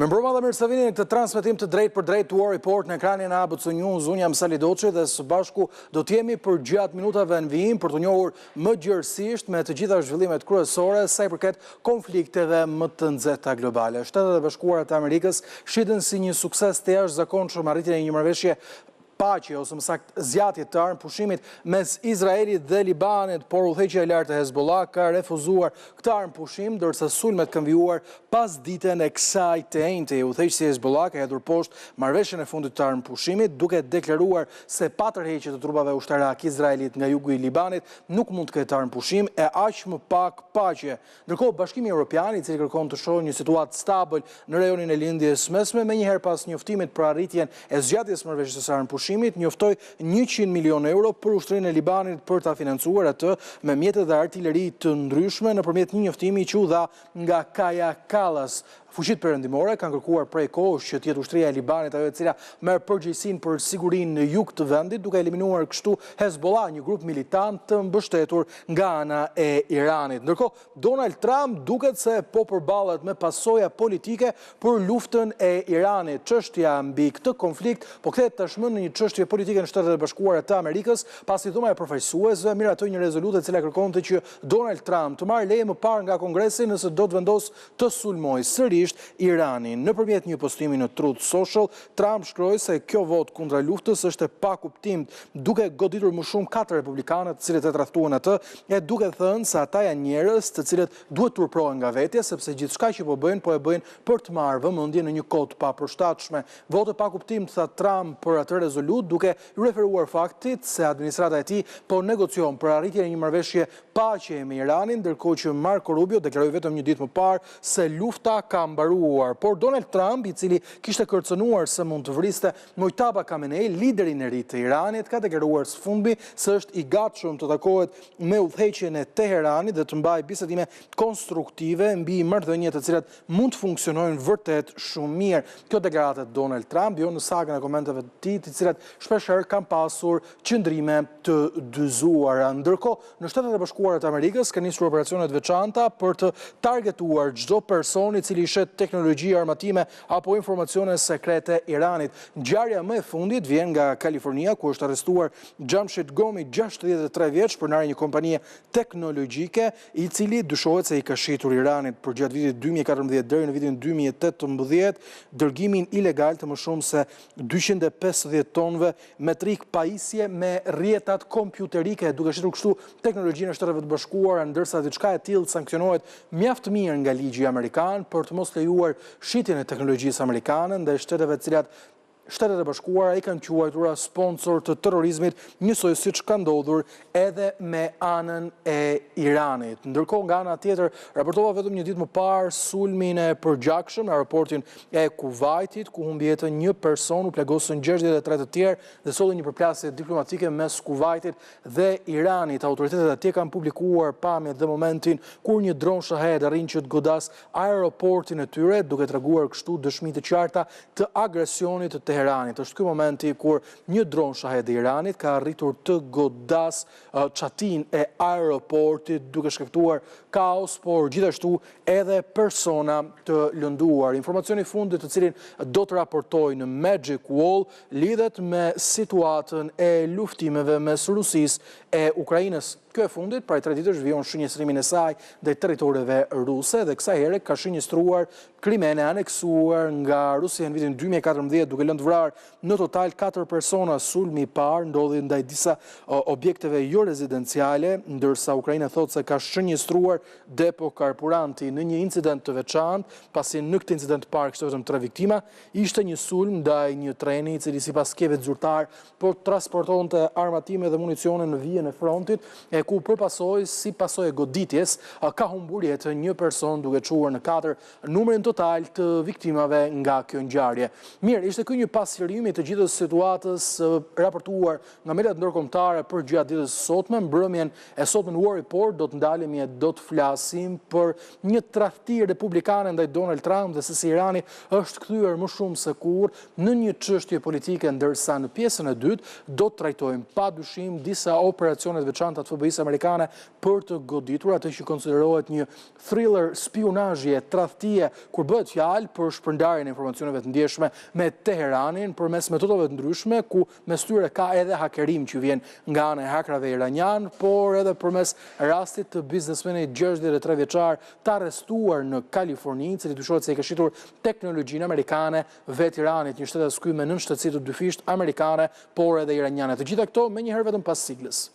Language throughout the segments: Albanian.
Me mbroma dhe mirë se vini në këtë transmetim të drejt për drejt War Report në ekranin e ABC News, unë jam Sali Doçi dhe së bashku do t'jemi për gjatë minutave në vijim për të njohur më gjërësisht me të gjitha zhvillimet kryesore sa i përket konflikteve më të nxehta globale. Shtetet e Bashkuara të Amerikës shiten si një sukses të jashtëzakonshëm arritjen e një marrëveshje paqe ose më saktë zgjatje të armë pushimit mes Izraelit dhe Libanit, por udhëheqja e lartë e Hezbollah ka refuzuar këtë armë pushim, ndërsa sulmet kanë vijuar pas ditën e kësaj të enjte. Udhëheqësi i Hezbollah ka hedhur poshtë marrëveshjen e fundit të armë pushimit, duke deklaruar se pa tërheqje të trupave ushtarak Izraelit nga jugu i Libanit nuk mund të ketë armë pushim e aq më pak paqe. Ndërkohë Bashkimi Evropian, i cili kërkon të shohë një situatë stabil në rajonin e lindjes mesme, menjëherë pas njoftimit për arritjen e zgjatjes marrëveshjes së armë pushimit, njoftoi 100 milion euro për ushtrinë e Libanit për ta financuar atë me mjete dhe artilleri të ndryshme nëpërmjet një njoftimi që u dha nga Kaja Kallas. Fuqitë perëndimore kanë kërkuar prej kohësh që të jetë ushtria e Libanit ajo e cila merr përgjegjësinë për sigurinë në jug të vendit, duke eliminuar kështu Hezbollah, një grup militant të mbështetur nga ana e Iranit. Ndërkohë, Donald Trump duket se po përballet me pasoja politike për luftën e Iranit. Çështja mbi këtë konflikt po kthehet tashmë në një çështje politike në Shtetet e Bashkuara të Amerikës, pasi dhoma e përfaqësuesve miratoi një rezolutë e cila kërkonte që Donald Trump të marrë leje më parë nga Kongresi nëse do të vendosë të sulmojë Iranin. Nëpërmjet një postimi në Truth Social, Trump shkroi se kjo votë kundra luftës është e pakuptimt, duke goditur më shumë 4 republikanët të cilët e tradhtuan atë, e duke thënë se ata janë njerëz të cilët duhet turprohen nga vetja, sepse gjithçka që po e bëjnë për të marrë vëmendje në një kohë të papërshtatshme. Votë e pakuptimt, tha Trump për atë rezolutë, duke i referuar faktit se administrata e tij po negocion për arritjen e një marrëveshje paqe me Iranin, ndërkohë që Marco Rubio deklaroi vetëm një ditë më parë se lufta ka mbaruar. Por Donald Trump, i cili kishte kërcënuar se mund të vriste Mojtaba Khamenei, liderin e ri të Iranit, ka deklaruar së fundmi se është i gatshëm të takohet me udhëheqjen e Teheranit dhe të mbajë bisedime konstruktive mbi marrëdhënie të cilat mund të funksionojnë vërtet shumë mirë. Kjo deklaratë e Donald Trump jo në sagën e komenteve të tij, të cilat shpeshherë kanë pasur qëndrime të dyzuara. Ndërkohë, në Shtetet e Bashkuara të Amerikës kanë nisur operacione të veçanta për të targetuar çdo person i cili shet teknologji armatime apo informacione sekrete Iranit. Ngjarja më e fundit vjen nga Kalifornia, ku është arrestuar Jamshid Gomi, 63 vjeç, pronari i një kompanie teknologjike, i cili dyshohet se i ka shitur Iranit përgjatë vitit 2014 deri në vitin 2018 dërgimin ilegal të më shumë se 250 tonëve metrik pajisje me rrjetat kompjuterike, duke shitur kështu teknologjinë e Shteteve të Bashkuara, ndërsa diçka e tillë sankcionohet mjaft mirë nga ligji amerikan për të mos lejuar shitjen e teknologjisë amerikane ndaj shteteve të cilat Shtetet e Bashkuara i kanë quajtura sponsor të terrorizmit, njësoj siç ka ndodhur edhe me anën e Iranit. Ndërkohë, nga ana tjetër, raportova vetëm një ditë më parë sulmin e përgjakshëm në aeroportin e Kuvajtit, ku humbi jetën një person, u plagosën 63 të tjerë dhe solli një përplasje diplomatike mes Kuvajtit dhe Iranit. Autoritetet atje kanë publikuar pamjet dhe momentin kur një dron Shahed arrin që të godas aeroportin e tyre, duke treguar kështu dëshmi të qarta të agresionit të Teheranit. Është ky momenti kur një dron Shahed i Iranit ka arritur të godas çatin e aeroportit, duke shkaktuar kaos, por gjithashtu edhe persona të lënduar. Informacioni i fundit të cilin do të raportoj në Magic Wall lidhet me situatën e luftimeve mes Rusisë e Ukrainës. Kjo e fundit, prej 3 ditësh vijon shënjestrimin e saj ndaj territoreve ruse dhe kësaj here ka shënjestruar Krimen e aneksuar nga Rusia në vitin 2014, duke lënë të vrarë në total 4 persona. Sulmi i parë ndodhi ndaj disa objekteve jo rezidenciale, ndërsa Ukraina thotë se ka shënjestruar depo karburanti në një incident të veçantë, pasi në këtë incident të parë kishte vetëm 3 viktima. Ishte një sulm ndaj një treni i cili sipas skeve zyrtar po transportonte armatime dhe municione në vijën e frontit, e ku përpasoj, si pasojë e goditjes, ka humbur jetën një person, duke çuar në 4 numrin total të viktimave nga kjo ngjarje. Mirë, ishte ky një pasqyrim i të gjithës situatës raportuar nga mediat ndërkombëtare për gjatë ditës së sotme. Mbrëmjen e sotme në War Report do të ndalemi e do të flasim për një tradhti republikane ndaj Donald Trump dhe se si Irani është kthyer më shumë se kurrë në një çështje politike, ndërsa në pjesën e dytë do të trajtojmë padyshim disa operacione të veçanta të FBI-së amerikane për të goditur atë që konsiderohet një thriller spionazhi, tradhtie, ku kur bëhet fjalë për shpërndarjen e informacioneve të ndjeshme me Teheranin përmes metodave të ndryshme, ku mes tyre ka edhe hakerim që vjen nga ana e hakrave iranian, por edhe përmes rastit të biznesmenit 63 vjeçar të arrestuar në Kaliforni, i cili dyshohet se i ka shitur teknologjinë amerikane vetë Iranit, një shtet ky me nën shtetësi të dyfisht amerikane, por edhe iraniane. Të gjitha këto me njëherë vetëm pas siglës.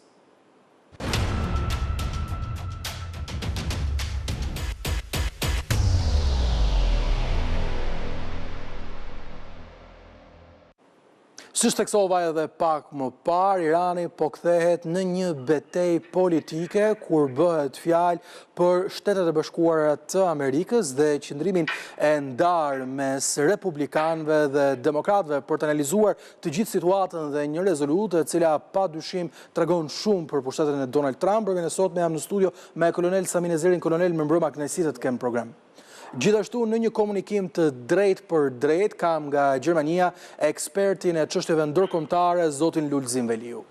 Si shteksova edhe pak më parë, Irani po kthehet në një betejë politike kur bëhet fjalë për Shtetet e Bashkuara të Amerikës dhe qëndrimin e ndarë mes republikanëve dhe demokratëve për të analizuar të gjithë situatën dhe një rezolutë e cila padyshim tregon shumë për pushtetin e Donald Trump. Për sot me jam në studio me kolonel Samin Ezerin, kolonel më mbrëma kënaqësi të kem program. Gjithashtu në një komunikim të drejt për drejt kam nga Gjermania ekspertin e çështjeve ndërkombëtare zotin Lulzim Veliu.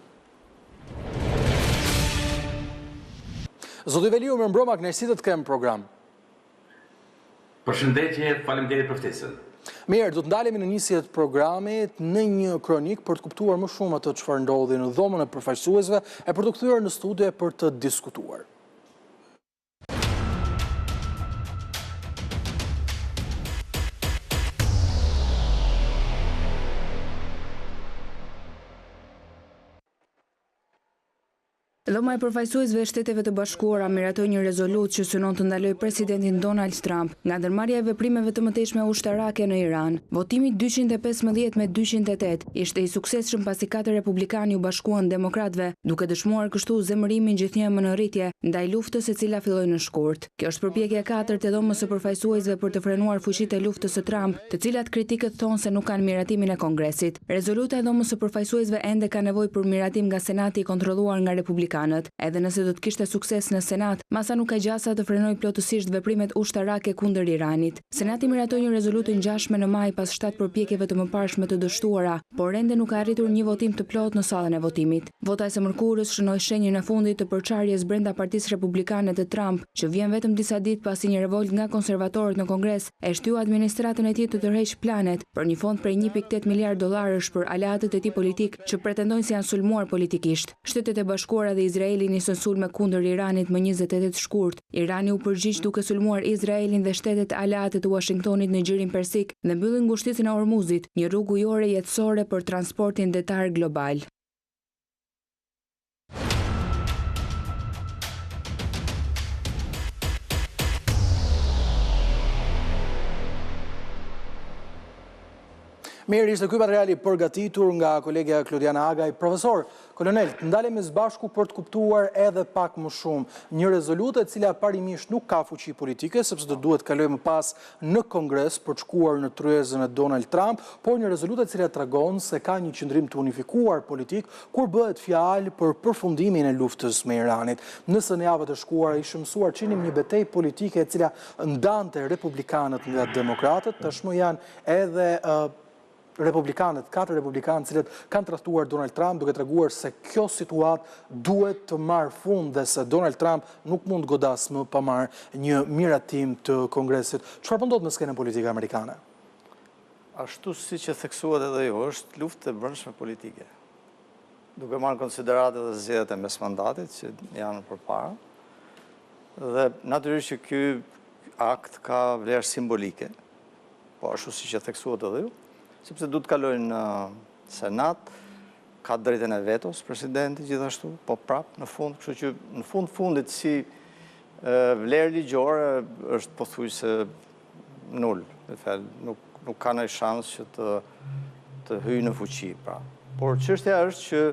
Zoti Veliu, më mbrëma kënaqësi të kem program. Përshëndetje, faleminderit për ftesën. Mirë, do të ndalemi në nisje të programit në një kronik për të kuptuar më shumë atë çfarë ndodhi në dhomën e përfaqësuesve e për të kthyer në studio për të diskutuar. Dhoma e përfaqësuesve e Shteteve të Bashkuara miratoi një rezolutë që synon të ndalojë presidentin Donald Trump nga ndërmarrja e veprimeve të mëtejshme ushtarake në Iran. Votimi 215 me 208 ishte i suksesshëm pasi 4 republikanë u bashkuan demokratëve, duke dëshmuar kështu zemërimin gjithnjë në rritje ndaj luftës e cila filloi në shkurt. Kjo është përpjekja e katërt e Dhomës së përfaqësuesve për të frenuar fuqitë e luftës së Trump, të cilat kritikët thonë se nuk kanë miratimin e Kongresit. Rezoluta e Dhomës së përfaqësuesve ende ka nevojë për miratim nga Senati i kontrolluar nga republikanët. Edhe nëse do të kishte sukses në Senat, masa nuk ka gjasa të frenojë plotësisht veprimet ushtarake kundër Iranit. Senati miratoi një rezolutë ngjashme në maj pas 7 përpjekjeve të mëparshme të dështuara, por ende nuk ka arritur një votim të plotë në sallën e votimit. Vota e së mërkurës shënoi shenjën e fundit të përçarjes brenda Partisë Republikane të Trump, që vjen vetëm disa ditë pasi një revolt nga konservatorët në Kongres e shtyu administratën e tij të tërheqë planet për një fond prej 1.8 miliard dollarësh për aleatët e tij politik që pretendojnë se janë sulmuar politikisht. Shtetet e Bashkuara dhe Izraeli nisën sulme kundër Iranit më 28 shkurt. Irani u përgjigj duke sulmuar Izraelin dhe shtetet aleate të Washingtonit në Gjirin Persik dhe mbylli ngushticën e Hormuzit, një rrugë ujore jetësore për transportin detar global. Mirë, ishte ky materiali përgatitur nga kolegja Klodiana Agaj. Profesor, kolonel, të ndalemi së bashku për të kuptuar edhe pak më shumë një rezolutë e cila parimisht nuk ka fuqi politike, sepse do duhet kalojë më pas në Kongres për të shkuar në tryezën e Donald Trump, por një rezolutë e cila tregon se ka një qëndrim të unifikuar politik kur bëhet fjalë për përfundimin e luftës me Iranit. Nëse në javët e shkuara ishim mësuar që një betejë politike e cila ndante republikanët nga demokratët, tashmë janë edhe republikanët, 4 republikanë cilët kanë tradhtuar Donald Trump duke treguar se kjo situatë duhet të marrë fund dhe se Donald Trump nuk mund godas më pa marrë një miratim të Kongresit. Çfarë po ndodh në skenën politike amerikane? Ashtu siç e theksuat edhe ju, është luftë e brendshme politike. Duke marrë konsiderat edhe zgjedhjet e mesmandatit që janë përpara. Dhe natyrisht që ky akt ka vlerë simbolike, po ashtu siç e theksuat edhe ju, sepse du të kalojnë në Senat, ka drejtën e vetos presidenti gjithashtu, po prap në fund, kështu që në fundit si vlerë ligjore është pothuajse nul, nuk ka ndonjë shans që të hyjë në fuqi, pra. Por çështja është që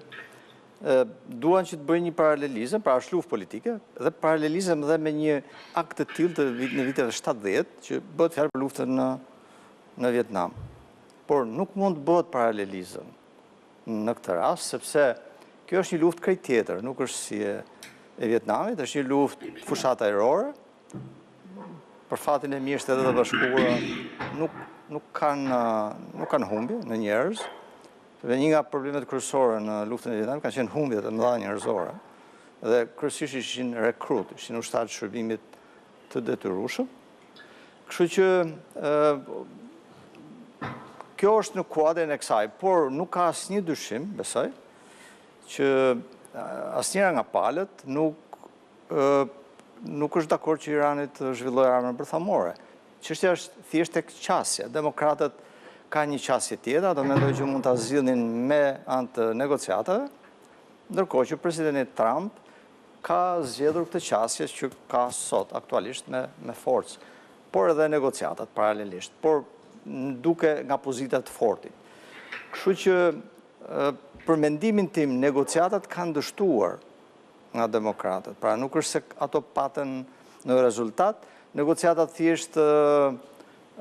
duan që të bëjnë një paralelizëm, pra është luftë politike, dhe paralelizëm dhe me një akt të tillë në viteve 70 që bëhet fjalë për luftën në Vietnam. Por nuk mund të bëhet paralelizëm në këtë rast, sepse kjo është një luftë krejt tjetër, nuk është si e Vietnamit, është një luftë fushat ajrore, për fatin e mirë Shtetet e Bashkuara nuk kanë humbje në njerëz, dhe një nga problemet kryesore në luftën e Vietnamit kanë qenë humbjet e mëdha njerëzore, dhe kryesisht ishin rekrut, ishin ushtarë të shërbimit të detyrueshëm. Kështu që kjo është në kuadrin e kësaj, por nuk ka asnjë dyshim, besoj, që asnjëra nga palët nuk është dakord që Irani të zhvillojë armën bërthamore. Çështja është thjesht tek qasja. Demokratët ka një qasje tjetër, ato mendojnë që mund ta zgjidhin me anë të negociatave, ndërkohë që presidenti Trump ka zgjedhur këtë qasje që ka sot aktualisht me forcë, por edhe negociatat paralelisht, por duke nga pozita të fortit. Kështu që për mendimin tim negociatat kanë dështuar nga demokratët. Pra nuk është se ato patën në rezultat, negociatat thjesht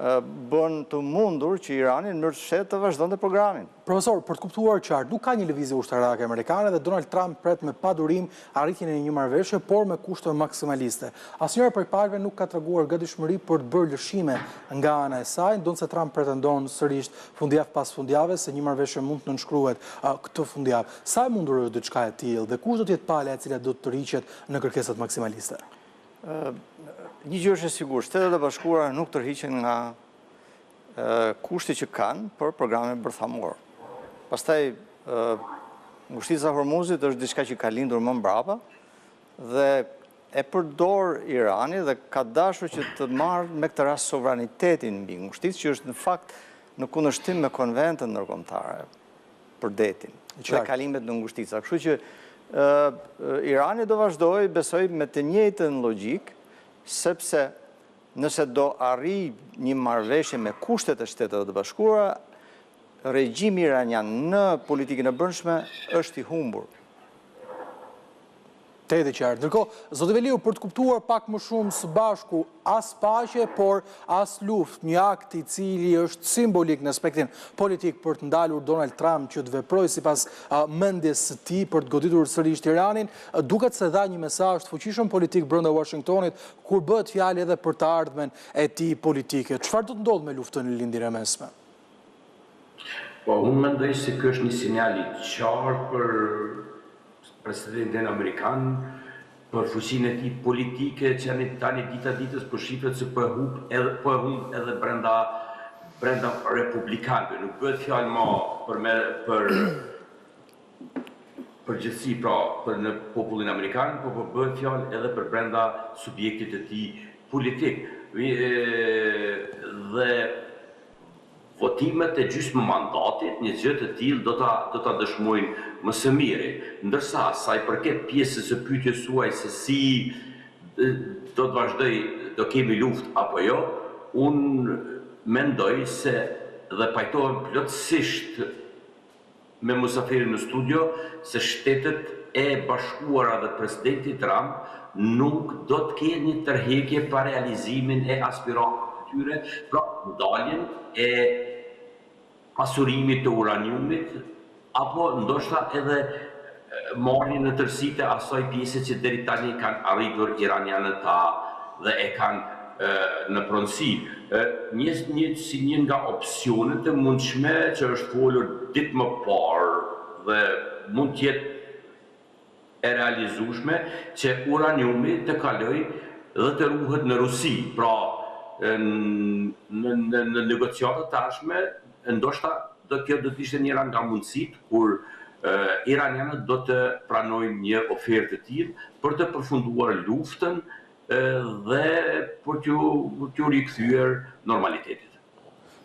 bën të mundur që Irani në mënyrë të shtet të vazhdonte programin. Profesor, për të kuptuar qartë, nuk ka një lëvizje ushtarake amerikane dhe Donald Trump pret me padurim arritjen e një marrëveshje, por me kushte maksimaliste. Asnjëra prej palëve nuk ka treguar gatishmëri për të bërë lëshime nga ana e saj, ndonse Trump pretendon sërish fundjavë pas fundjave se një marrëveshje mund të nënshkruhet këtë fundjavë. Sa e mundur është diçka e tillë dhe kush do të jetë pala e cila do të tërhiqet në kërkesat maksimaliste? Një gjë është e sigurt, Shtetet e Bashkuara nuk tërhiqen nga kushti që kanë për programin bërthamor. Pastaj ngushtica e Hormuzit është diçka që ka lindur më mbrapa dhe e përdor Irani dhe ka dashur që të marrë me këtë rast sovranitetin mbi ngushticë, që është në fakt në kundërshtim me konventën ndërkombëtare për detin dhe kalimet në ngushtica. Kështu që Irani do vazhdoj, besoj, me të njëjtën logjik, sepse nëse do arri një marrëveshje me kushtet e Shtetet e Bashkuara, regjimi iranian në politikën e brendshme është i humbur. Tete qartë. Ndërkohë, zoti Veliu, për të kuptuar pak më shumë së bashku as paqe, por as luftë, një akt i cili është simbolik në aspektin politik për të ndalur Donald Trump që të veprojë sipas mendjes së tij për të goditur sërish Iranin, duket se dha një mesazh të fuqishëm politik brenda Washingtonit, kur bëhet fjalë edhe për të ardhmen e tij politike. Çfarë do të ndodhë me luftën në lindjen e mesme? Po, unë mendoj se ky është një sinjal i qartë për presidentin amerikan, për fuqinë e tij politike që janë tani dita ditës për shifret se po e humb edhe brenda republikanëve. Nuk bëhet fjalë më për përgjithësi, pra për në popullin amerikan, por bëhet fjalë edhe për brenda subjektit të tij politik. Dhe votimet e gjysmë mandatit, një gjë të tillë do ta dëshmojnë më së miri. Ndërsa sa i përket pjesës së pyetjes suaj se si do të vazhdoj, do kemi luftë apo jo, unë mendoj se dhe pajtohem plotësisht me Musafirin në studio se Shtetet e Bashkuara dhe presidenti Trump nuk do të kenë një tërheqje pa realizimin e aspiratave të tyre, pra ndaljen e pasurimit të uraniumit, apo ndoshta edhe marrjen në tërësi të asaj pjese që deri tani kanë arritur iranianët dhe e kanë në pronësi. Si një nga opsionet e mundshme që është folur ditë më parë dhe mund të jetë e realizueshme që uraniumi të kalojë dhe të ruhet në Rusi. Pra, në negociatat tashme, ndoshta kjo do të ishte njëra nga mundësitë kur iranianët do të pranojnë një ofertë të tillë për të përfunduar luftën dhe për t'u rikthyer normalitetit.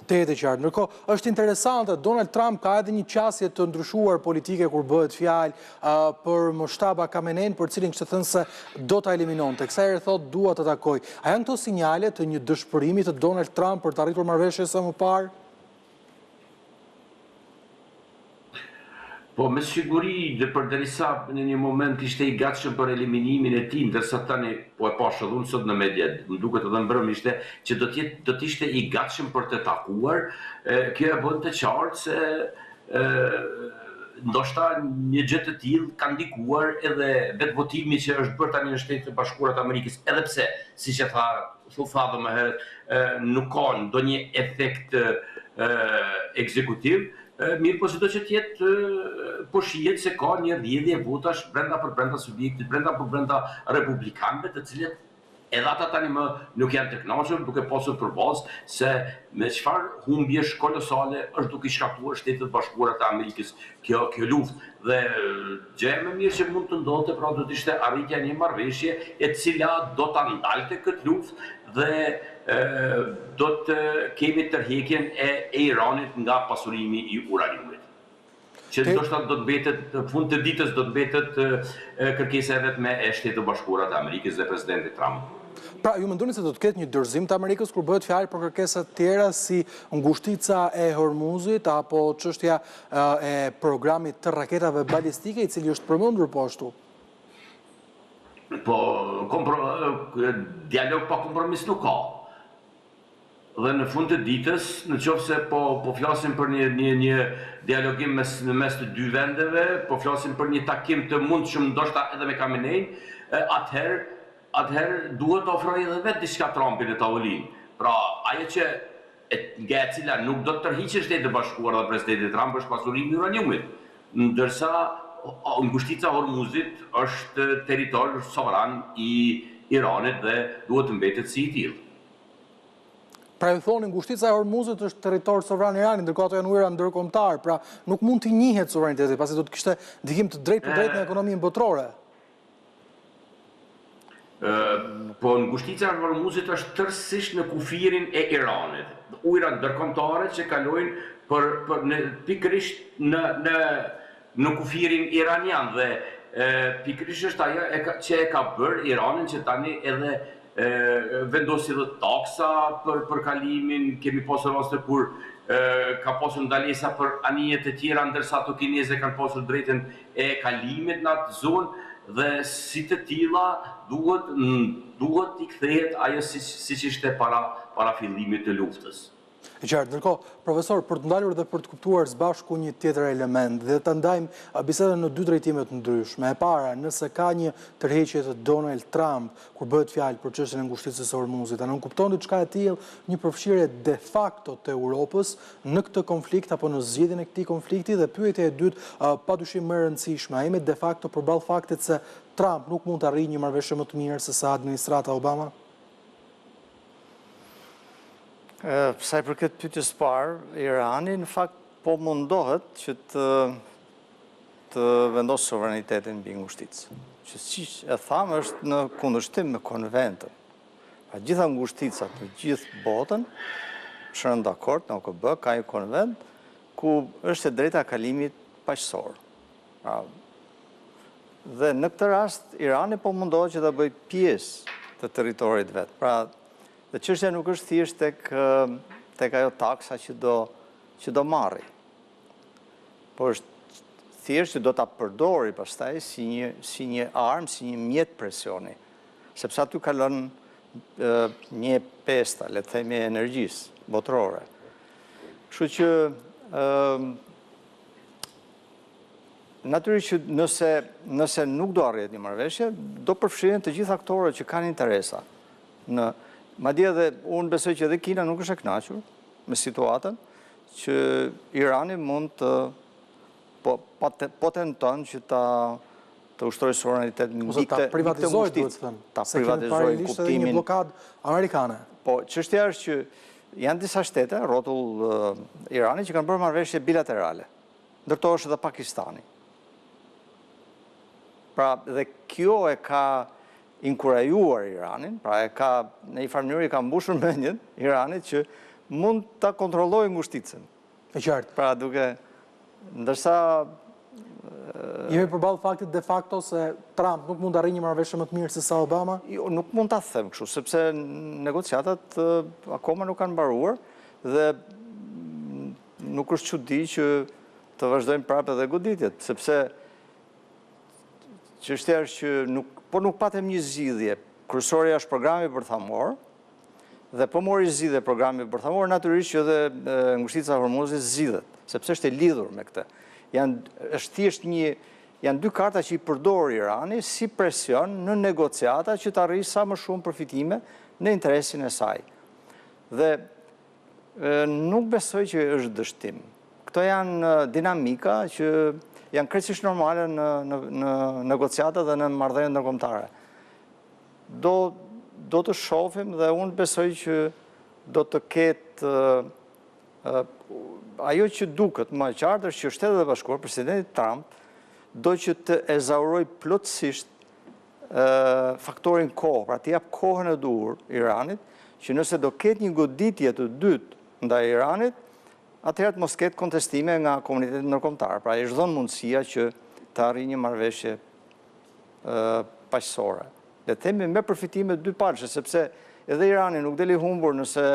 Tete qartë. Ndërkohë, është interesante, Donald Trump ka edhe një qasje të ndryshuar politike kur bëhet fjalë për Moshtaba Khamenein, për cilin kishte thënë se do ta eliminonte. Kësaj herë thotë dua të takoj. A janë këto sinjale të një dëshpërimi të Donald Trump për të arritur marrëveshje sa më parë? Po, me siguri dhe përderisa në një moment ishte i gatshëm për eliminimin e tij, ndërsa tani po e pash edhe unë sot në media, më duket edhe mbrëm ishte që do të ishte i gatshëm për të takuar, kjo e bën të qartë se ndoshta një gjë të tillë ka ndikuar edhe vetë votimi që është bërë tani në Shtetet e Bashkuara të Amerikës, edhe pse, siç e tha dhe më herët, nuk ka ndonjë efekt ekzekutiv. Mirë, po sido që tjetë, po shihet se ka një rrjedhje votash brenda subjektit, brenda republikanëve, të cilët Edhe ata tani më nuk janë të kënaqur duke pasur përballë se me çfarë humbjesh kolosale është duke shkaktuar Shtetet Bashkuara të Amerikës kjo luftë. Dhe gjë më mirë që mund të ndodhte pra do të ishte arritja një marrëveshje e cila do ta ndalte këtë luftë dhe do të kemi tërheqjen e Iranit nga pasurimi i uraniumit. Që ndoshta do të mbetet në fund të ditës do të mbetet kërkesa e vetme e Shtetit Bashkuara të Amerikës dhe presidentit Trump. Pra, ju mendoni se do të ketë një dorëzim të Amerikës kur bëhet fjalë për kërkesa të tjera si ngushtica e Hormuzit apo çështja e programit të raketave balistike i cili është përmendur po ashtu? Po, dialog pa kompromis nuk ka. Dhe në fund të ditës, në qoftë se po flasim për një dialogim mes të dy vendeve, po flasim për një takim të mundshëm ndoshta edhe me Khamenein, atëherë duhet të ofrojë edhe vetë diçka Trumpi në tavolinë. Pra, ajo që nga e cila nuk do të tërhiqë Shtetet Bashkuara dhe presidenti Trump është pasurimi i uraniumit, ndërsa ngushtica e Hormuzit është territor sovran i Iranit dhe duhet të mbetet si i tillë. Pra ju thoni ngushtica e Hormuzit është territor sovran i Iranit, ndërkohë ato janë ujëra ndërkombëtar, pra nuk mund të njihet sovraniteti, pasi do të kishte ndikim të drejtë për drejtë në ekonominë botërore. Po ngushtica e Hormuzit është tërësisht në kufirin e Iranit. Ujëra ndërkombëtare që kalojnë pikërisht në kufirin iranian dhe pikërisht është ajo që e ka bërë Iranin që tani edhe vendosi dhe taksa për kalimin, kemi pasur raste kur ka pasur ndalesa për anijet e tjera, ndërsa ato kineze kanë pasur drejtën e kalimit në atë zonë dhe si të tilla duhet i kthehet ajo siç ishte para fillimit të luftës. E qartë, ndërkohë, profesor, për të ndalur dhe për të kuptuar së bashku një tjetër element dhe të ndajmë bisedën në dy drejtime të ndryshme. E para, nëse ka një tërheqje të Donald Trump kur bëhet fjalë për çështjen e ngushticës së Hormuzit, a nuk kupton diçka e tillë, një përfshirje de facto të Europës në këtë konflikt apo në zgjidhjen e këtij konflikti dhe pyetja e dytë, padyshim më e rëndësishme, a jemi de facto përballë faktit se Trump nuk mund të arrijë një marrëveshje më të mirë se sa administrata Obama? Sa i përket pyetjes parë, Irani në fakt po mundohet që të vendosë sovranitetin mbi ngushticë. Që siç e thamë është në kundërshtim me konventën. Pra gjitha ngushticat në gjithë botën shërën dakord në OKB ka një konvent ku është e drejta kalimit paqësor. Dhe në këtë rast Irani po mundohet që ta bëjë pjesë të territorit vet. Pra dhe çështja nuk është thjesht tek ajo taksa që do marri. Po është thjesht që do ta përdori pastaj si një armë, si një mjet presioni. Sepse aty kalon një pesta, le të themi, energjisë botërore. Kështu që natyrisht që nëse nuk do arrihet një marrëveshje, do përfshihen të gjithë aktorët që kanë interesa madje edhe unë besoj që edhe Kina nuk është e kënaqur me situatën që Irani mund të tenton që të ushtrojë suverenitet mbi këtë ngushticë. Ta privatizojë kuptimin. Një blokadë amerikane. Po, çështja është që janë disa shtete, rrotull Irani, që kanë bërë marrëveshje bilaterale. Ndër to është edhe Pakistani. Pra, dhe kjo e ka inkurajuar Iranin, pra e ka në një farë mënyrë i ka mbushur mendjen Iranit që mund ta kontrollojë ngushticën. E qartë. Pra duke ndërsa jemi përballë faktit de facto se Trump nuk mund të arrijë një marrëveshje më të mirë se sa Obama? Jo, nuk mund ta them kështu, sepse negociatat akoma nuk kanë mbaruar dhe nuk është çudi që të vazhdojnë prapë edhe goditjet, sepse çështja është që nuk patëm një zgjidhje. Kryesorja është programi bërthamor, dhe po mori zgjidhje programi bërthamor, natyrisht që edhe ngushtica e Hormuzit zgjidhet, sepse është e lidhur me këtë. Janë dy karta që i përdor Irani si presion në negociata që të arrijë sa më shumë përfitime në interesin e saj. Dhe nuk besoj që është dështim. Këto janë dinamika që janë krejtësisht normale në negociata dhe në marrëdhënie ndërkombëtare. do të shohim dhe unë besoj që do të ketë ajo që duket më e qartë është që Shtetet e Bashkuara, presidenti Trump, do që të ezauroj plotësisht faktorin kohë, pra të jap kohën e duhur Iranit, që nëse do ketë një goditje të dytë ndaj Iranit, atëherë të mos ketë kontestime nga komuniteti ndërkombëtar. Pra është dhënë mundësia që të arrijë një marrëveshje paqësore. Le të themi me përfitime dy palëshe, sepse edhe Irani nuk deli humbur nëse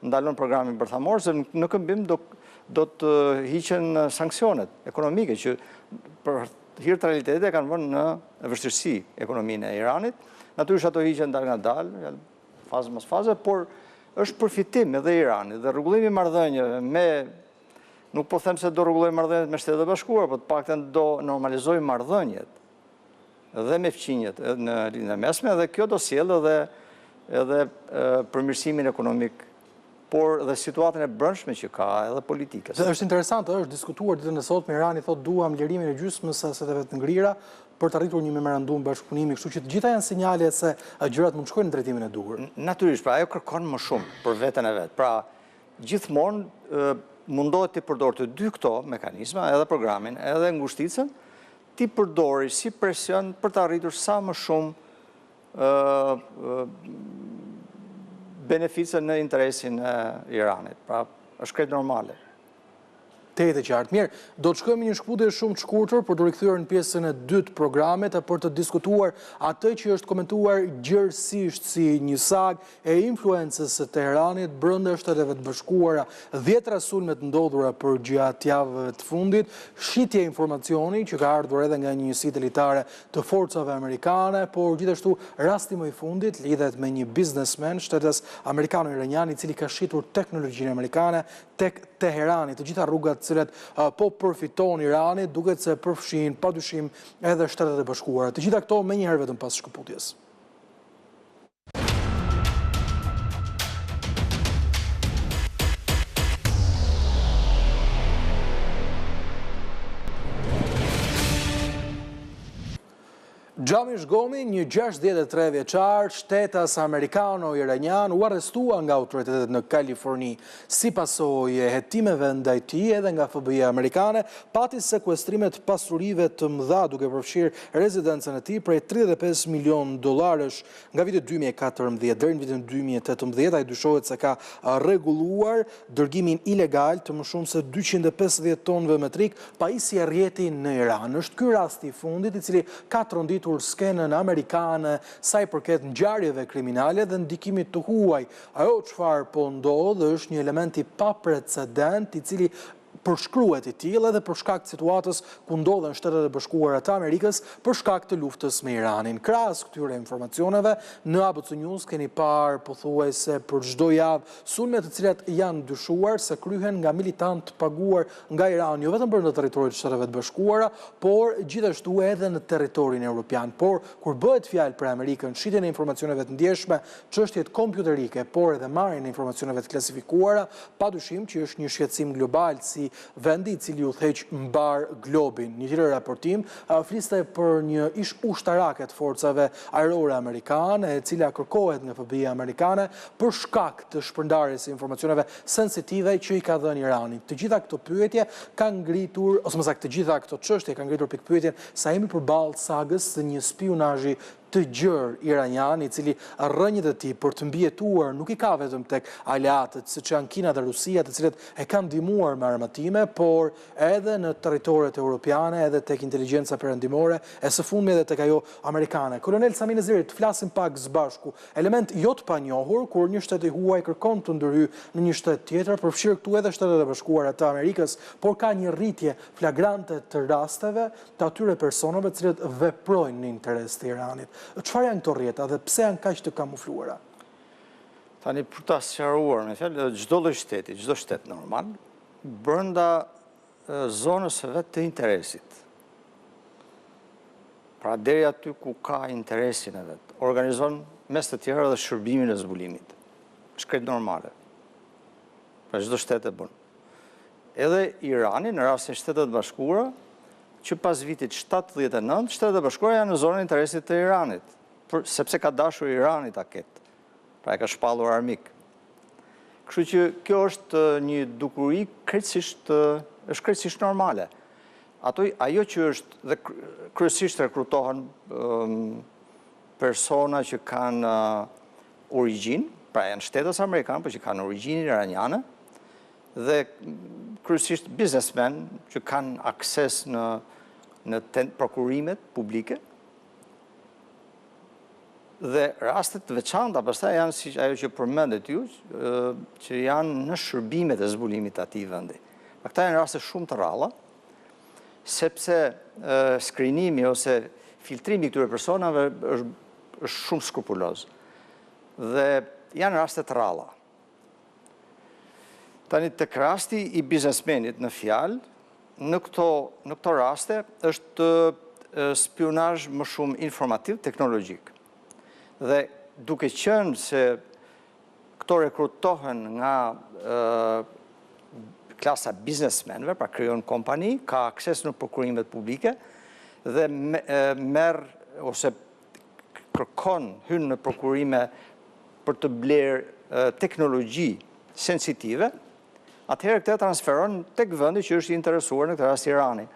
ndalon programin bërthamor, se në këmbim do të hiqen sanksionet ekonomike që për hir të realitetit kanë vënë në vështirësi ekonominë e Iranit. Natyrisht ato hiqen dal nga dal, fazë mas faze, por është përfitim edhe Iranit dhe rregullimi i marrëdhënieve me, nuk po them se do rregullojë marrëdhëniet me Shtetet e Bashkuara, por të paktën do normalizojë marrëdhëniet dhe me fqinjet në linjën e mesme, dhe kjo do sjellë edhe përmirësimin ekonomik, por dhe situatën e brendshme që ka edhe politikës. Dhe është interesante, është diskutuar ditën e sotme, Irani thotë duam lirimin e gjysmës së aseteve të ngrira për të arritur një memorandum bashkëpunimi, kështu që të gjitha janë sinjale se gjërat mund të shkojnë në drejtimin e duhur. Natyrisht, pra ajo kërkon më shumë për veten e vet. Pra gjithmonë mundohet të përdorë të dy këto mekanizma, edhe programin, edhe ngushticën, ti përdori si presion për të arritur sa më shumë benefice në interesin e Iranit. Pra, është krejt normale. Të qartë. Mirë, do të shkojmë një shkputje shumë të shkurtër për të rikthyer në pjesën e dytë programit e për të diskutuar atë që është komentuar gjërësisht si një sag e influencës së Teheranit brenda Shteteve të Bashkuara, 10 sulme të ndodhura për gjatë javëve të fundit, shitje informacioni që ka ardhur edhe nga një njësi elitare të forcave amerikane, por gjithashtu rasti më i fundit lidhet me një biznesmen shtetes amerikano-iranian i cili ka shitur teknologjinë amerikane tek Teherani, të gjitha rrugat cilet po përfiton Irani, duket se përfshin padyshim edhe Shtetet e Bashkuara. Të gjitha këto me njëherë vetëm pas shkëputjes. Xhami Shgomi, një 63 vjeçar, shtetas amerikano-iranian, u arrestua nga autoritetet në Kaliforni. Si pasojë e hetimeve ndaj tij edhe nga FBI amerikane, pati sekuestrimet pasurive të mëdha duke përfshirë rezidencën e tij prej $35 milion nga viti 2014 deri në vitin 2018. Ai dyshohet se ka rregulluar dërgimin ilegal të më shumë se 250 tonëve metrik pajisje rrjeti në Iran. Është ky rasti i fundit i cili ka tronditur skenën amerikane sa i përket ngjarjeve kriminale dhe ndikimit të huaj. Ajo çfarë po ndodh është një element i paprecedent i cili përshkruhet i tillë edhe për shkak të situatës ku ndodhen Shtetet e Bashkuara të Amerikës për shkak të luftës me Iranin. Krahas këtyre informacioneve, në ABC News keni parë pothuajse për çdo javë sulme të cilat janë dyshuar se kryhen nga militantë paguar nga Irani, jo vetëm brenda territorit të Shteteve të Bashkuara, por gjithashtu edhe në territorin evropian. Por kur bëhet fjalë për Amerikën, shitjen e informacioneve të ndjeshme, çështjet kompjuterike, por edhe marrjen e informacioneve të klasifikuara, padyshim që është një shqetësim global si vendi i cili udhëheq mbar globin. Një tjetër raportim fliste për një ish ushtarake të forcave ajrore amerikane, e cila kërkohet nga FBI amerikane për shkak të shpërndarjes së informacioneve sensitive që i ka dhënë Irani. Të gjitha këto pyetje kanë ngritur, ose më saktë të gjitha këto çështje kanë ngritur pikpyetjen sa jemi përballë sagës së një spionazhi të gjerë iranian, i cili rrënjët e tij për të mbijetuar nuk i ka vetëm tek aleatët, siç janë Kina dhe Rusia, të cilët e kanë ndihmuar me armatime, por edhe në territoret europiane, edhe tek inteligjenca perëndimore, e së fundmi edhe tek ajo amerikane. Kolonel Sami Neziri, të flasim pak së bashku. Element jo të panjohur kur një shtet i huaj kërkon të ndërhyjë në një shtet tjetër, përfshirë këtu edhe Shtetet e Bashkuara të Amerikës, por ka një rritje flagrante të rasteve të atyre personave të cilët veprojnë në interes të Iranit. Çfarë janë këto rrjeta dhe pse janë kaq të kamufluara? Tani për ta sqaruar, me fjalë, çdo lloj shteti, çdo shtet normal, brenda zonës së vet të interesit. Pra deri aty ku ka interesin e vet, organizon mes të tjera edhe shërbimin e zbulimit. Është krejt normale. Pra çdo shtet e bën. Edhe Irani, në rastin e Shtetet e Bashkuara, që pas vitit 79, Shtetet e Bashkuara janë në zonën e interesit të Iranit, sepse ka dashur Irani ta ketë pra e ka shpallur armik. Kështu që kjo është një dukuri është krejtësisht normale. Ajo që është, dhe kryesisht rekrutohen persona që kanë origjinë, pra janë shtetës amerikanë, por që kanë origjinë iraniane, dhe kryesisht biznesmen që kanë akses në prokurimet publike, dhe rastet të veçanta pastaj janë si ajo që përmendet ju, që janë në shërbimet e zbulimit të atij vendi. Këta janë raste shumë të rralla, sepse skrinimi ose filtrimi këtyre personave është shumë skrupuloz. Dhe janë raste të rralla. Tani tek rasti i biznesmenit në fjalë, në këto raste është spionazh më shumë informativ, teknologjik. Dhe duke qenë se këto rekrutohen nga klasa biznesmenve, pra krijon kompani, ka akses në prokurimet publike dhe merr ose kërkon hyn në prokurime për të blerë teknologji sensitive, atëherë këtë transferon tek vendi që është i interesuar, në këtë rast Irani.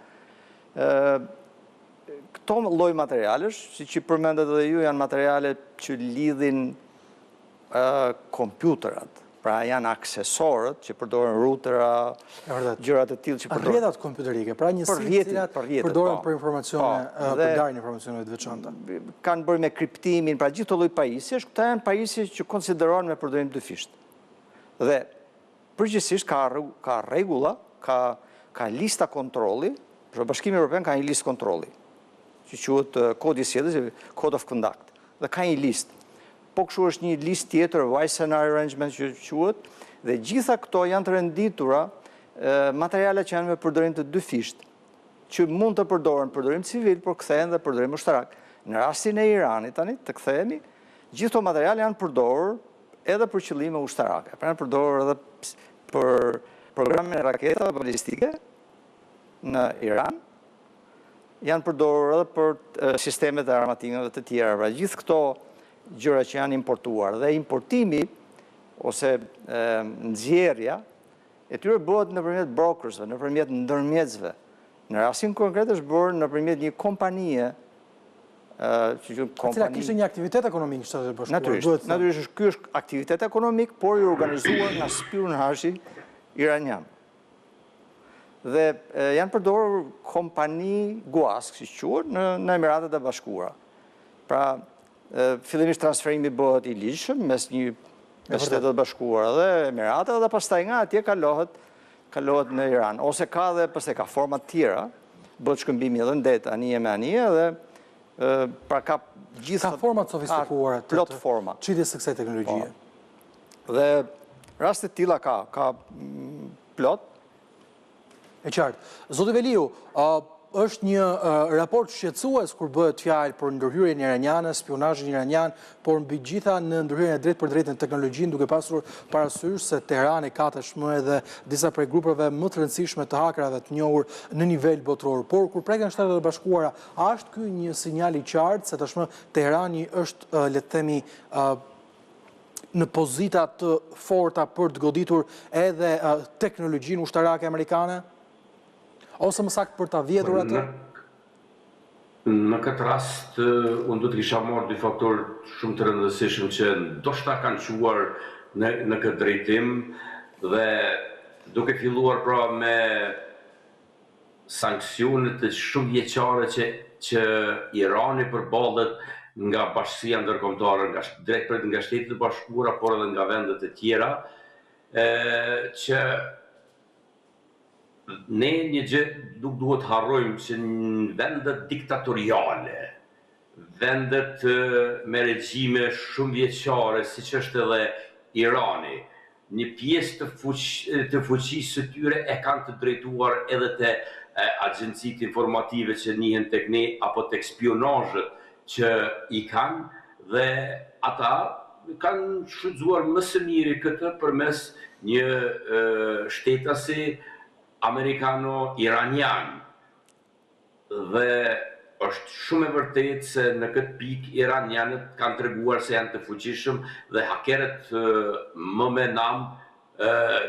Këto lloj materialesh, siç i përmendet edhe ju, janë materiale që lidhin kompjuterat. Pra janë aksesorët që përdoren rutera, gjërat e tillë që përdoren. Rrjetat kompjuterike, pra njësitë të cilat përdoren për informacione, për darjen e informacioneve të veçanta. Kanë bërë me kriptimin, pra gjithë lloj pajisjesh, këta janë pajisje që konsiderohen me përdorim dyfisht. Dhe përgjithsisht ka rregulla, ka lista kontrolli, për Bashkimi Evropian ka një listë kontrolli, që quhet kodi sjelljes, Code of Conduct. Dhe ka një listë. Po kështu është një listë tjetër, Weissenau Arrangement që quhet, dhe gjitha këto janë të renditura materiale që janë me përdorim të dyfisht, që mund të përdoren përdorim civil, por kthehen dhe përdorim ushtarak. Në rastin e Iranit tani, të kthehemi, gjithë këto materiale janë përdorur edhe për qëllime ushtarake. Pra janë përdorur edhe për programin e raketave balistike në Iran, janë përdorur edhe për sistemet e armatimeve të tjera. Pra gjithë këto gjëra që janë importuar dhe importimi ose nxjerrja e tyre bëhet nëpërmjet brokersve, nëpërmjet ndërmjetësve. Në rastin konkret është bërë nëpërmjet një kompanie cila kishte një aktivitet ekonomik në Shtetet e Bashkuara. Natyrisht ky është aktivitet ekonomik, por i organizuar nga spionazhi iranian. Dhe janë përdorur kompani guask, si quhet, në Emiratet e Bashkuara. Pra, fillimisht transferimi bëhet i ligjshëm mes Shtetet e Bashkuara dhe Emiratet dhe pastaj nga atje kalohet në Iran. Ose ka dhe pastaj ka forma të tjera, bëhet shkëmbimi edhe në det anije me anije dhe pra ka gjithë format sofistikuara plot forma çitjes së kësaj teknologjie. Dhe raste të tilla ka plot. E qartë. Zoti Veliu, është një raport shqetësues kur bëhet fjalë për ndërhyrjen iraniane, spionazhin iranian, por mbi gjitha në ndërhyrjen e drejtë për drejtë në teknologjinë, duke pasur parasysh se Teherani ka tashmë edhe disa prej grupeve më të rëndësishme të hakerave të njohur në nivel botror. Por kur preken Shtetet e Bashkuara, a është ky një sinjal i qartë se tashmë Teherani është, le të themi, në pozita të forta për të goditur edhe teknologjinë ushtarake amerikane? Ose më saktë për ta vjedhur atë? Në këtë rast, unë do të kisha marrë dy faktorë shumë të rëndësishëm që ndoshta kanë quar në këtë drejtim dhe duke filluar pra me sanksionet shumë vjeçare që Irani përballet nga bashkësia ndërkombëtare, drejt nga Shtetet e Bashkuara, por edhe nga vendet e tjera, që ne një gjë nuk duhet harrojmë që në vendet diktatoriale, vendet me regjime shumë vjeçare, siç është edhe Irani, një pjesë të fuqisë së tyre e kanë të drejtuar edhe te agjencitë informative që njihen tek ne apo tek spionazhet që i kanë, dhe ata kanë shfrytzuar më së miri këtë përmes një shtetasi amerikano-iranian. Dhe është shumë e vërtetë se në këtë pikë iranianët kanë treguar se janë të fuqishëm dhe hakerët më me nam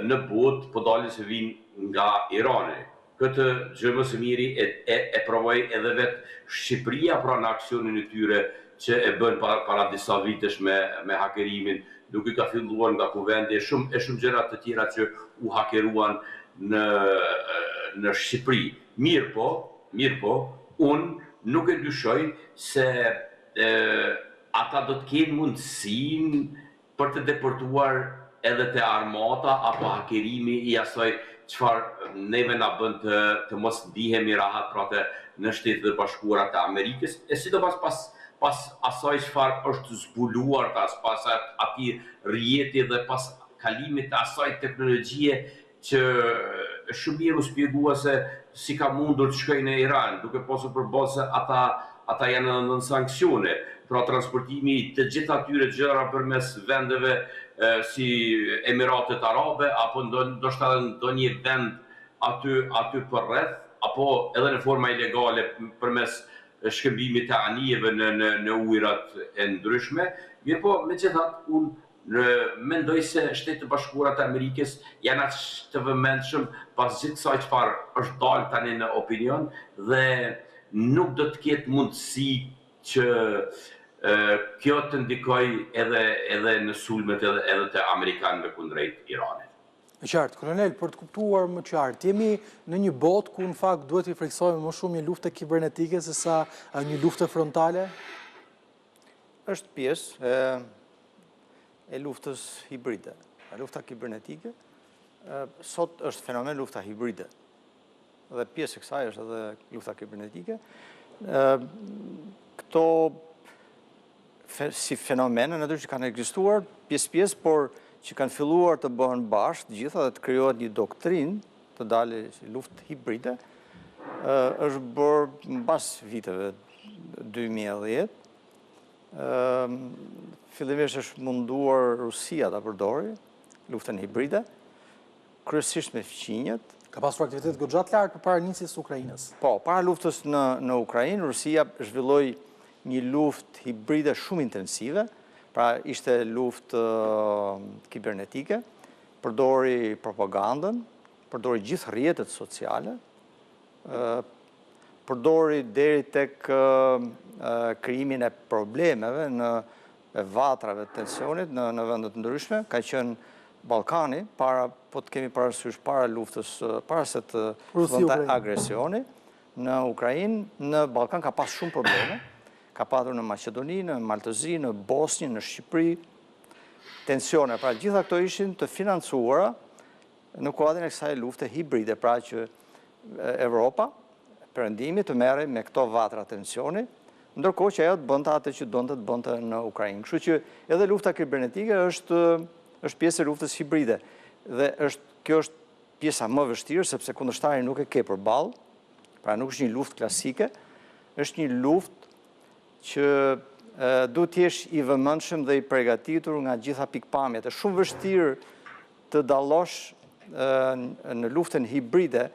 në botë po dalin se vinë nga Irani. Këtë gjë më së miri e provoi edhe vetë Shqipëria pra në aksionin e tyre që e bën para disa vitesh me hakerimin, duke ka filluar nga kuvendi e shumë gjëra të tjera që u hakeruan në Shqipëri. Mirë po, unë nuk e dyshoj se ata do të kenë mundësinë për të deportuar edhe të armata apo hakerimi i asaj çfarë neve na bën të mos ndihemi rahat pra në Shtetet e Bashkuara të Amerikës, e sidomos pas asaj çfarë është zbuluar pas atij rrjeti dhe pas kalimit të asaj teknologjie që shumë mirë u shpjegua se si ka mundur të shkojnë në Iran, duke pasur përballë se ata janë në sanksione, pra transportimi të gjitha atyre gjëra përmes vendeve si Emiratet Arabe apo ndoshta ndonjë vend aty përreth, apo edhe në forma ilegale përmes shkëmbimit të anijeve në ujërat e ndryshme. Mirëpo, megjithatë, unë mendoj se Shtetet e Bashkuara të Amerikës janë aq të vëmendshëm pas gjithë kësaj çfarë është dalë tani në opinion dhe nuk do të ketë mundësi që kjo të ndikoj edhe në sulmet edhe të Amerikanëve kundrejt Iranit. Qartë, kolonel, për të kuptuar më qartë, jemi në një botë ku në fakt duhet i freksojmë më shumë një luftë kibernetike se sa një luftë frontale? Është pjesë e luftës hibride. Lufta kibernetike sot është fenomen lufta hibride. Dhe pjesë e kësaj është edhe lufta kibernetike. Këto si fenomene në që kanë ekzistuar pjesë, por që kanë filluar të bëhen bashkë gjitha dhe të krijohet një doktrinë të dalë si luftë hibride, është bërë mbas viteve 2010. Fillimisht është munduar Rusia ta përdori luftën hibride, kryesisht me fqinjet. Ka pasur aktivitet goxha të lartë përpara nisjes së Ukrainës. Po, para luftës në Ukrainë, Rusia zhvilloi një luftë hibride shumë intensive, pra ishte luftë kibernetike, përdori propagandën, përdori gjithë rrjetet sociale, përdori deri tek krijimin e problemeve në vatrave të tensionit në vende të ndryshme, ka qenë Ballkani, po të kemi parasysh para luftës, para se të fillonte agresioni në Ukrainë, në Ballkan ka pas shumë probleme. Ka patur në Maqedoni, në Maltëzi, në Bosnjë, në Shqipëri, tensione. Pra gjitha këto ishin të financuara në kuadrin e kësaj lufte hibride, pra që Evropa, perëndimi të merrej me këto vatra tensioni, ndërkohë që ajo të bënte atë që donte të bënte në Ukrainë. Kështu që edhe lufta kibernetike është pjesë e luftës hibride. Dhe kjo është pjesa më vështirë, sepse kundërshtari nuk e ke përballë, pra nuk është një luftë klasike, është një luftë që duhet të jesh i vëmendshëm dhe i përgatitur nga gjitha pikpamjet. Është shumë vështirë të dallosh në luftën hibride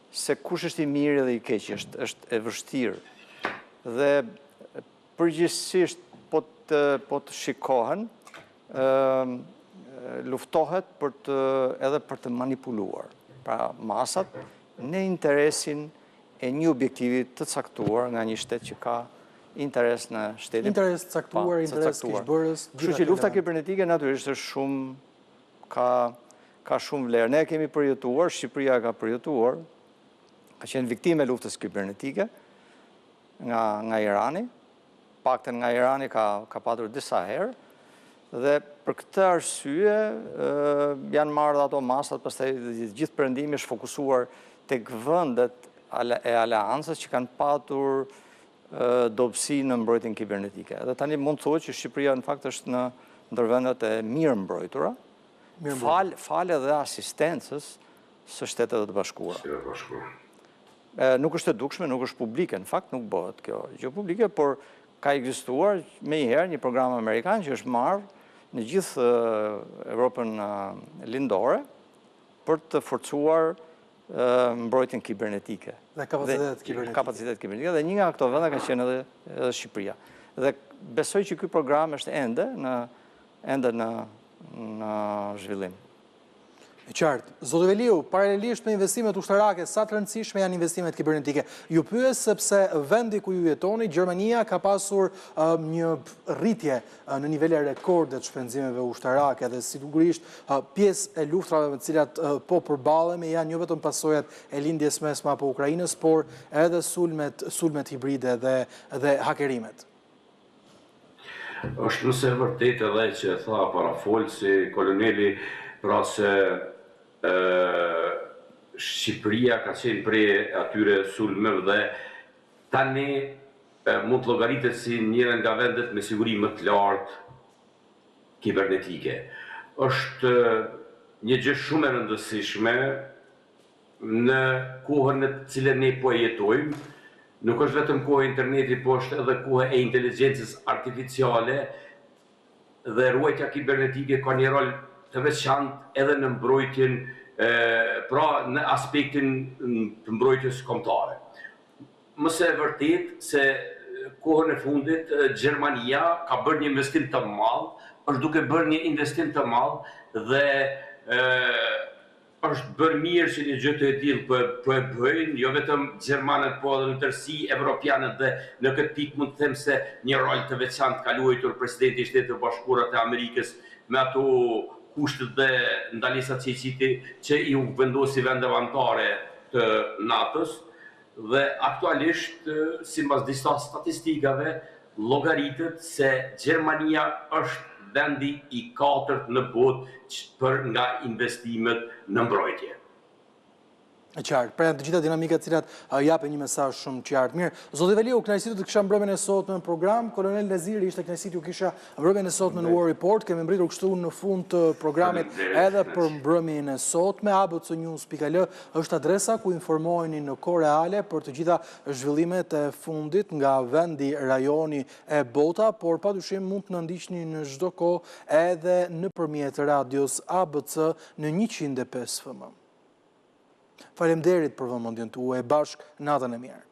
se kush është i mirë dhe i keq, është e vështirë. Dhe përgjithsisht po të shikohen, luftohet edhe për të manipuluar. Pra masat në interesin e një objektivi të caktuar nga një shtet që ka interes në shtetin. Interes caktuar, interes kishbërës. Kështu që lufta kibernetike natyrisht është shumë, ka shumë vlerë. Ne kemi përjetuar, Shqipëria ka përjetuar, ka qenë viktime luftës kibernetike nga Irani, pakten nga Irani ka patur disa herë, dhe për këtë arsye janë marrë ato masat, pastaj gjithë perëndimi është fokusuar tek vendet e aleancës që kanë patur dobësi në mbrojtjen kibernetike. Dhe tani mund të thuhet që Shqipëria në fakt është në ndër vendet e mirë mbrojtura, fal edhe asistencës së Shtetet e Bashkuara. Nuk është e dukshme, nuk është publike, në fakt nuk bëhet kjo gjë publike, por ka ekzistuar menjëherë një program amerikan që është marrë në gjithë Evropën lindore për të forcuar mbrojtjen kibernetike. Dhe kapacitet kibernetike. Dhe një nga këto vende ka qenë edhe Shqipëria. Dhe besoj që ky program është ende në zhvillim. E qartë. Zotë Veliu, paralelisht me investimet ushtarake, sa të rëndësishme janë investimet kibernetike? Ju pyes sepse vendi ku ju jetoni, Gjermania, ka pasur një rritje në nivele rekordet shpenzimeve ushtarake dhe sigurisht pjesë e luftrave me cilat po përballemi janë jo vetëm pasojat e lindjes mesme apo Ukrainës, por edhe sulmet hibride dhe hakerimet. Është nëse vërtet edhe që tha parafol si koloneli, pra se Shqipëria ka qenë prej atyre sulmeve dhe tani mund të llogaritet si njëra nga vendet me siguri më të lartë kibernetike. Është një gjë shumë e rëndësishme në kohën në të cilën ne po jetojmë. Nuk është vetëm koha e internetit, po është edhe koha e inteligjencës artificiale dhe ruajtja kibernetike ka një rol të veçantë edhe në mbrojtjen, pra në aspektin të mbrojtjes kombëtare. Mëse e vërtet se kohën e fundit Gjermania ka bërë një investim të madh, është duke bërë një investim të madh dhe është bërë mirë që një gjë të tillë po e bëjnë, jo vetëm gjermanët, po edhe në tërësi evropianët dhe në këtë pikë mund të them se një rol të veçantë ka luajtur presidenti i Shtetit të Bashkuara të Amerikës me ato kushtet dhe ndalisat që i u vendosi vendeve anëtare të NATO-s dhe aktualisht sipas disa statistikave llogaritet se Gjermania është vendi i 4 në botë për nga investimet në mbrojtje. E qartë, pra të gjitha dinamikat cilat japin një mesazh shumë qartë. Mirë, Zoti Veliu, kënaqësi të kisha mbrëmjen e sotme në program. Kolonel Neziri, ishte kënaqësi t'ju kisha mbrëmjen e sotme në War Report. Kemi mbritur kështu në fund të programit edhe për mbrëmjen e sotme. abcnews.al është adresa ku informoheni në kohë reale për të gjitha zhvillimet e fundit nga vendi, rajoni e bota, por padyshim mund të na ndiqni në çdo kohë edhe nëpërmjet radios ABC në 105 FM. Faleminderit për vëmendjen tuaj, bashkë natën e mirë.